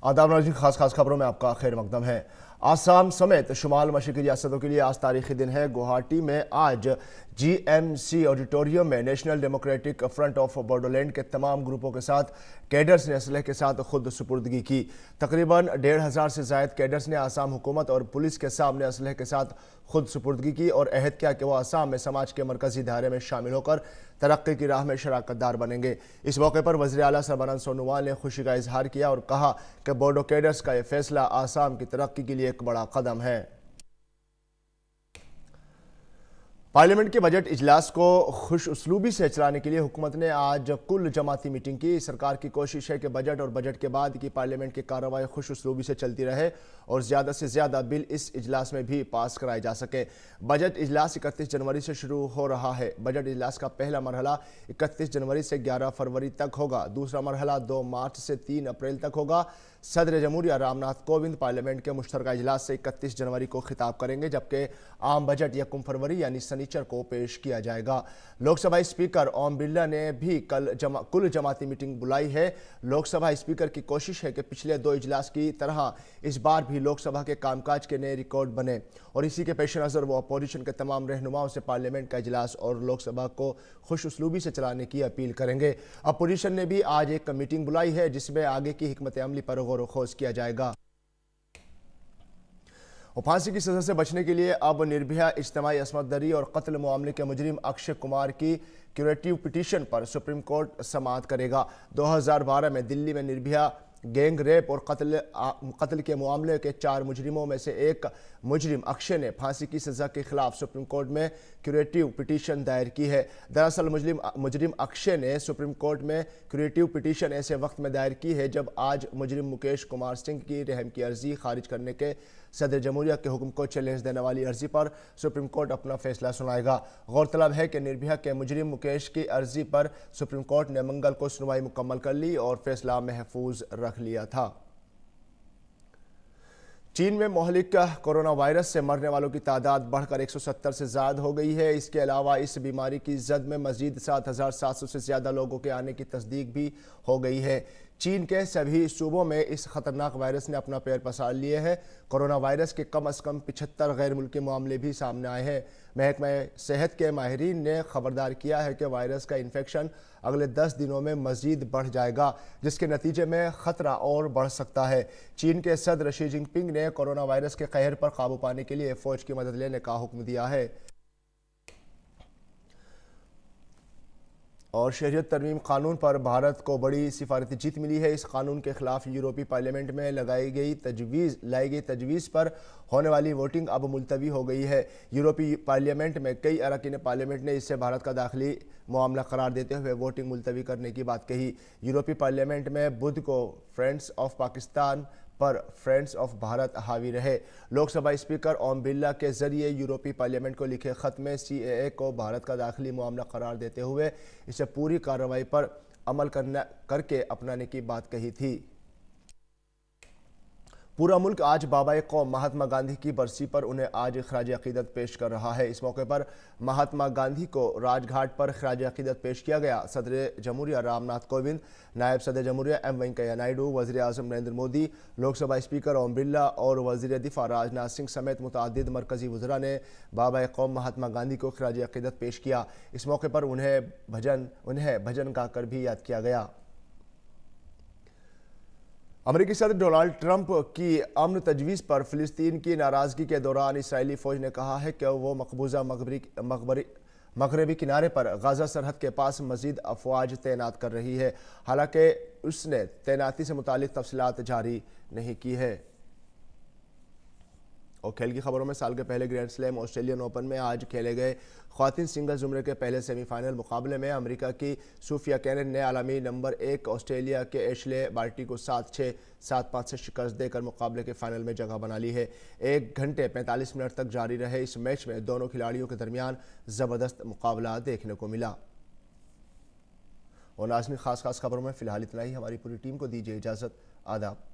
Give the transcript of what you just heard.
आदाब नाज़रीन, खास खबरों में आपका खैर मकदम है। आसाम समेत शुमाल मशरक़ी रियासतों के लिए आज तारीख़ी दिन है। गुवाहाटी में आज GMC ऑडिटोरियम में national democratic front of Bodoland के तमाम ग्रुपों के साथ कैडर्स ने असलहे के साथ खुद सुपुर्दगी की। तकरीबन 1,500 से ज़ायद कैडर्स ने आसाम हुकूमत और पुलिस के सामने असलहे के साथ खुद सुपुर्दगी की और अहद किया कि वो आसाम में समाज के मरकजी धारे में शामिल होकर तरक्की की राह में शराकतदार बनेंगे। इस मौके पर वज़ीर आला सर्बानंद सोनोवाल ने खुशी का इजहार किया और कहा कि बोडो कैडर्स का यह फैसला आसाम की तरक्की के लिए एक बड़ा कदम है। पार्लियामेंट के बजट इजलास को खुश उसलूबी से चलाने के लिए हुकूमत ने आज कुल जमाती मीटिंग की। सरकार की कोशिश है कि बजट और बजट के बाद की पार्लियामेंट की कार्रवाई खुश उसलूबी से चलती रहे और ज़्यादा से ज़्यादा बिल इस इजलास में भी पास कराए जा सके। बजट इजलास 31 जनवरी से शुरू हो रहा है। बजट इजलास का पहला मरहला 31 जनवरी से 11 फरवरी तक होगा। दूसरा मरहला 2 मार्च से 3 अप्रैल तक होगा। सदर जमहूरिया रामनाथ कोविंद पार्लियामेंट के मुश्तरका इजलास से 31 जनवरी को खिताब करेंगे, जबकि आम बजट 1 फरवरी यानी शनिचर को पेश किया जाएगा। लोकसभा स्पीकर ओम बिरला ने भी कुल जमाती मीटिंग बुलाई है। लोकसभा स्पीकर की कोशिश है कि पिछले 2 इजलास की तरह इस बार भी लोकसभा के कामकाज के नए रिकॉर्ड बने और इसी के पेश नज़र वो अपोजिशन के तमाम रहनुमाओं से पार्लियामेंट का इजलास और लोकसभा को खुश उसलूबी से चलाने की अपील करेंगे। अपोजिशन ने भी आज एक मीटिंग बुलाई है जिसमें आगे की हिकमत अमली पर गौर व खोज किया जाएगा। और फांसी की सजा से बचने के लिए अब निर्भया इज्तिमाई अस्मत दरी और कत्ल मामले के मुजरिम अक्षय कुमार की क्यूरेटिव पिटीशन पर सुप्रीम कोर्ट समाअत करेगा। 2012 में दिल्ली में निर्भया गैंग रेप और कत्ल के मामले के 4 मुजरिमों में से एक मुजरिम अक्षय ने फांसी की सज़ा के खिलाफ सुप्रीम कोर्ट में क्यूरेटिव पिटीशन दायर की है। दरअसल मुजरिम अक्षय ने सुप्रीम कोर्ट में क्यूरेटिव पिटीशन ऐसे वक्त में दायर की है जब आज मुजरिम मुकेश कुमार सिंह की रहम की अर्जी खारिज करने के सदर जमहूरिया के हुक्म को चैलेंज देने वाली अर्जी पर सुप्रीम कोर्ट अपना फैसला सुनाएगा। गौरतलब है कि निर्भया के मुजरिम मुकेश की अर्जी पर सुप्रीम कोर्ट ने मंगल को सुनवाई मुकम्मल कर ली और फैसला महफूज रख लिया था। चीन में मोहलिक कोरोना वायरस से मरने वालों की तादाद बढ़कर 170 से ज़्यादा हो गई है। इसके अलावा इस बीमारी की जद में मज़ीद 7,700 से ज़्यादा लोगों के आने की तस्दीक भी हो गई है। चीन के सभी सूबों में इस खतरनाक वायरस ने अपना पैर पसार लिए है। कोरोना वायरस के कम अज़ कम 75 गैर मुल्की मामले भी सामने आए हैं। महकमा सेहत के माहिरीन ने खबरदार किया है कि वायरस का इन्फेक्शन अगले 10 दिनों में मज़ीद बढ़ जाएगा, जिसके नतीजे में ख़तरा और बढ़ सकता है। चीन के सदर शी जिनपिंग ने कोरोना वायरस के कहर पर काबू पाने के लिए फ़ौज की मदद लेने का हुक्म दिया है। और शहरियत तरमीम कानून पर भारत को बड़ी सिफारती जीत मिली है। इस कानून के खिलाफ यूरोपीय पार्लियामेंट में लाई गई तजवीज़ पर होने वाली वोटिंग अब मुलतवी हो गई है। यूरोपीय पार्लियामेंट में कई अरकान पार्लियामेंट ने इसे भारत का दाखिली मामला करार देते हुए वोटिंग मुलतवी करने की बात कही। यूरोपीय पार्लियामेंट में बुध को फ्रेंड्स ऑफ पाकिस्तान पर फ्रेंड्स ऑफ भारत हावी रहे। लोकसभा स्पीकर ओम बिरला के जरिए यूरोपीय पार्लियामेंट को लिखे खत में CAA को भारत का दाखिली मामला करार देते हुए इसे पूरी कार्रवाई पर अमल करके अपनाने की बात कही थी। पूरा मुल्क आज बाबाए कौम महात्मा गांधी की बरसी पर उन्हें आज खराज अकीदत पेश कर रहा है। इस मौके पर महात्मा गांधी को राजघाट पर खराज अकीदत पेश किया गया। सदर जमहूरिया रामनाथ कोविंद, नायब सदर जमहूरिया M वेंकैया नायडू, वज़ीर आज़म नरेंद्र मोदी, लोकसभा स्पीकर ओम बिरला और वज़ीर दिफा राजनाथ सिंह समेत मुतअद्दिद मरकजी वज़रा ने बाबाए कौम महात्मा गांधी को खराज अकीदत पेश किया। इस मौके पर उन्हें भजन गाकर भी याद किया गया। अमेरिकी सदर डोनाल्ड ट्रंप की अमन तजवीज़ पर फ़िलिस्तीन की नाराज़गी के दौरान इसराइली फ़ौज ने कहा है कि वो मकबूजा मगरबी किनारे पर गाज़ा सरहद के पास मज़ीद अफ़वाज तैनात कर रही है। हालांकि उसने तैनाती से मुतालिक तफसीलात जारी नहीं की है। और खेल की खबरों में साल के पहले ग्रैंड स्लैम ऑस्ट्रेलियन ओपन में आज खेले गए ख़वातीन सिंगल्स ज़ुमरे के पहले सेमीफाइनल मुकाबले में अमेरिका की सोफिया केनिन ने आलमी नंबर 1 ऑस्ट्रेलिया के एशले बार्टी को 7-6, 7-5 से शिकस्त देकर मुकाबले के फाइनल में जगह बना ली है। 1 घंटे 45 मिनट तक जारी रहे इस मैच में दोनों खिलाड़ियों के दरमियान ज़बरदस्त मुकाबला देखने को मिला। और नाज़रीन, खास खबरों में फ़िलहाल इतना ही। हमारी पूरी टीम को दीजिए इजाज़त। आदाब।